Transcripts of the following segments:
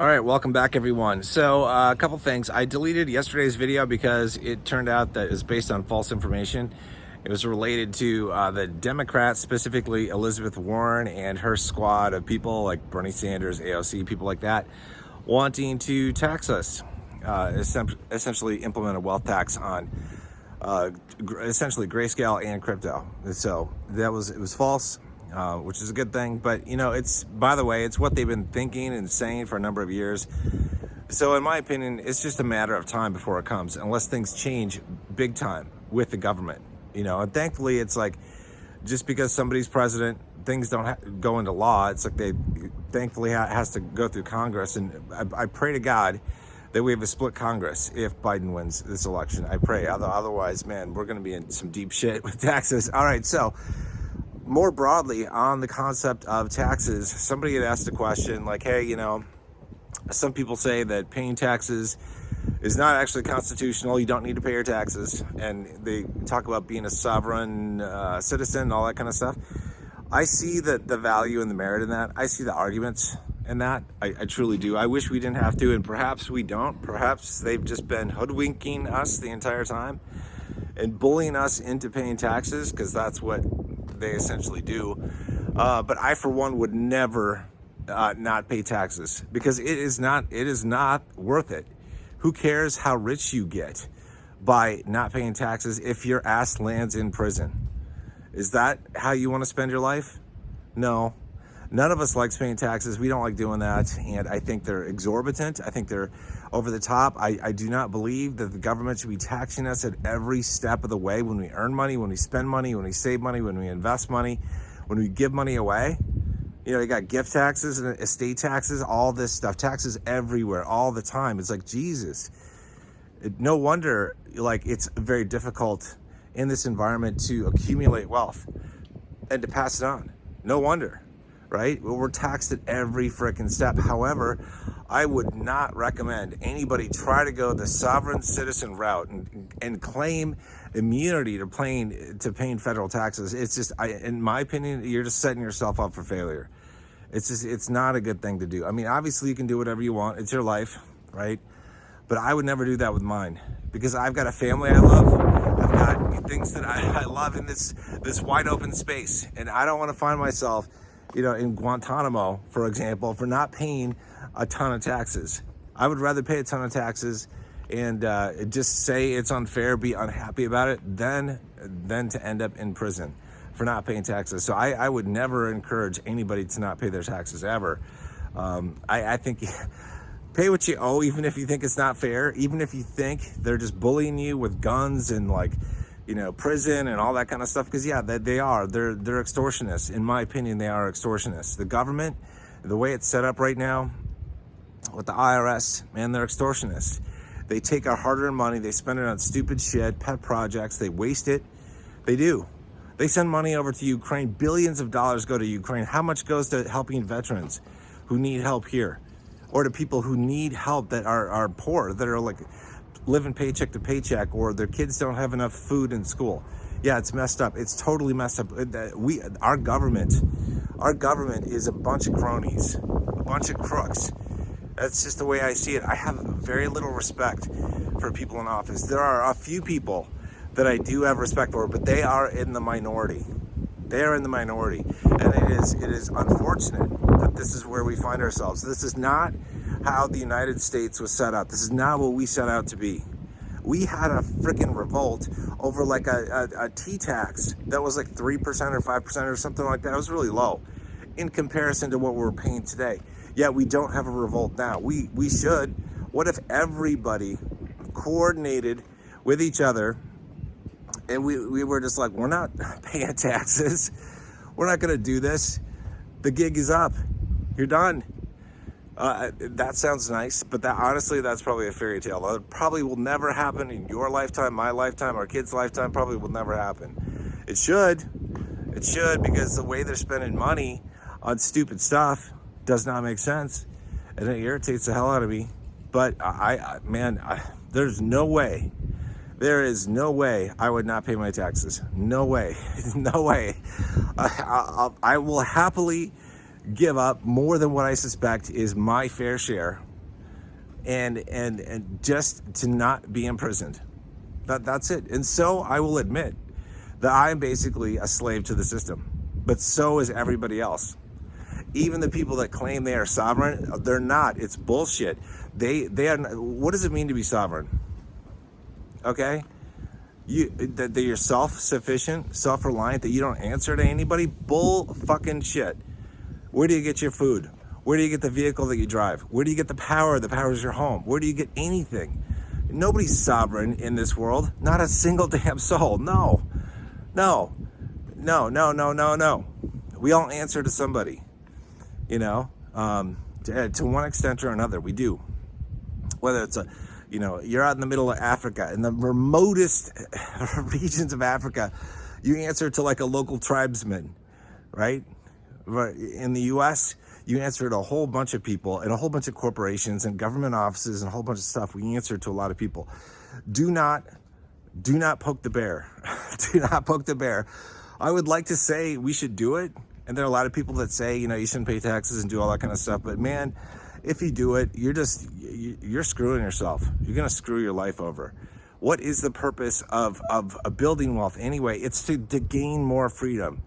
All right, welcome back, everyone. So, a couple things. I deleted yesterday's video because it turned out that it was based on false information. It was related to the Democrats, specifically Elizabeth Warren and her squad of people like Bernie Sanders, AOC, people like that, wanting to tax us, essentially implement a wealth tax on essentially grayscale and crypto. So it was false. Which is a good thing, but by the way, it's what they've been thinking and saying for a number of years. So in my opinion, it's just a matter of time before it comes, unless things change big time with the government, and thankfully it's like, just because somebody's president, things don't go into law. It's like they thankfully has to go through Congress. And I pray to God that we have a split Congress if Biden wins this election. I pray. Otherwise, man, we're going to be in some deep shit with taxes. All right. So more broadly on the concept of taxes, somebody had asked a question like, hey, some people say that paying taxes is not actually constitutional. You don't need to pay your taxes. And they talk about being a sovereign citizen, all that kind of stuff. I see the value and the merit in that. I see the arguments in that. I truly do. I wish we didn't have to, and perhaps we don't. Perhaps they've just been hoodwinking us the entire time and bullying us into paying taxes, because that's what they essentially do. But I, for one, would never not pay taxes, because it is not worth it. Who cares how rich you get by not paying taxes if your ass lands in prison? Is that how you want to spend your life? No. None of us likes paying taxes. We don't like doing that. And I think they're exorbitant. I think they're over the top. I do not believe that the government should be taxing us at every step of the way, when we earn money, when we spend money, when we save money, when we invest money, when we give money away. You got gift taxes and estate taxes, all this stuff, taxes everywhere, all the time. It's like, Jesus. No wonder, it's very difficult in this environment to accumulate wealth and to pass it on. No wonder. Right? Well, we're taxed at every freaking step. However, I would not recommend anybody try to go the sovereign citizen route and claim immunity to paying federal taxes. It's just, in my opinion, you're just setting yourself up for failure. It's not a good thing to do. I mean, obviously you can do whatever you want. It's your life, right? But I would never do that with mine, because I've got a family I love. I've got things that I love in this wide open space, and I don't want to find myself in Guantanamo, for example, for not paying a ton of taxes. I would rather pay a ton of taxes and just say it's unfair, be unhappy about it, than to end up in prison for not paying taxes. So I would never encourage anybody to not pay their taxes ever. I think pay what you owe, even if you think it's not fair, even if you think they're just bullying you with guns and prison and all that kind of stuff. Because they're extortionists. In my opinion, they are extortionists. The government, the way it's set up right now with the IRS, man, they're extortionists. They take our hard-earned money, they spend it on stupid shit, pet projects, they waste it. They do. They send money over to Ukraine. Billions of dollars go to Ukraine. How much goes to helping veterans who need help here, or to people who need help that are poor, that are living paycheck to paycheck, or their kids don't have enough food in school? Yeah, it's messed up. It's totally messed up. Our government is a bunch of cronies, a bunch of crooks. That's just the way I see it. I have very little respect for people in office. There are a few people that I do have respect for, but they are in the minority. They are in the minority. And it is unfortunate that this is where we find ourselves. This is not how the United States was set up. This is not what we set out to be. We had a freaking revolt over a tea tax that was 3% or 5% or something like that. It was really low in comparison to what we're paying today. Yet we don't have a revolt now. We should. What if everybody coordinated with each other, and we were just we're not paying taxes. We're not going to do this. The gig is up. You're done. That sounds nice, but honestly, that's probably a fairy tale. That probably will never happen in your lifetime, my lifetime, our kids' lifetime. Probably will never happen. It should, because the way they're spending money on stupid stuff does not make sense, and it irritates the hell out of me. But there's no way. There is no way I would not pay my taxes. No way. No way. I will happily give up more than what I suspect is my fair share and just to not be imprisoned. That's it. And so I will admit that I'm basically a slave to the system, but so is everybody else. Even the people that claim they are sovereign, they're not. It's bullshit. They are. What does it mean to be sovereign? Okay, that you're self-sufficient, self-reliant, that you don't answer to anybody. Bull fucking shit. Where do you get your food? Where do you get the vehicle that you drive? Where do you get the power? The power is your home. Where do you get anything? Nobody's sovereign in this world. Not a single damn soul. No. We all answer to somebody, you know, to one extent or another. We do. Whether it's you're out in the middle of Africa, in the remotest regions of Africa, you answer to like a local tribesman, right? In the US, you answer to a whole bunch of people and a whole bunch of corporations and government offices and a whole bunch of stuff. We answer to a lot of people. Do not poke the bear. Do not poke the bear. I would like to say we should do it. And there are a lot of people that say, you shouldn't pay taxes and do all that kind of stuff. But man, if you do it, you're screwing yourself. You're going to screw your life over. What is the purpose of building wealth anyway? It's to gain more freedom.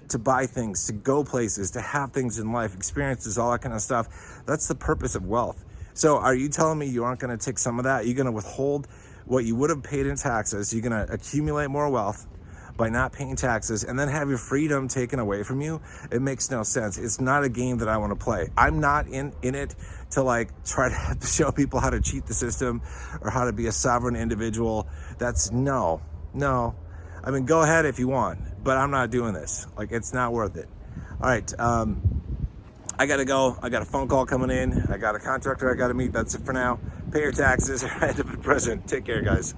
To buy things, to go places, to have things in life, experiences, all that kind of stuff. That's the purpose of wealth. So are you telling me you aren't going to take some of that? You're going to withhold what you would have paid in taxes. You're going to accumulate more wealth by not paying taxes and then have your freedom taken away from you? It makes no sense. It's not a game that I want to play. I'm not in it to like try to show people how to cheat the system or how to be a sovereign individual. That's no. I mean, go ahead if you want, but I'm not doing this. Like, it's not worth it. All right. I got to go. I got a phone call coming in. I got a contractor I got to meet. That's it for now. Pay your taxes. Right up to present. Take care, guys.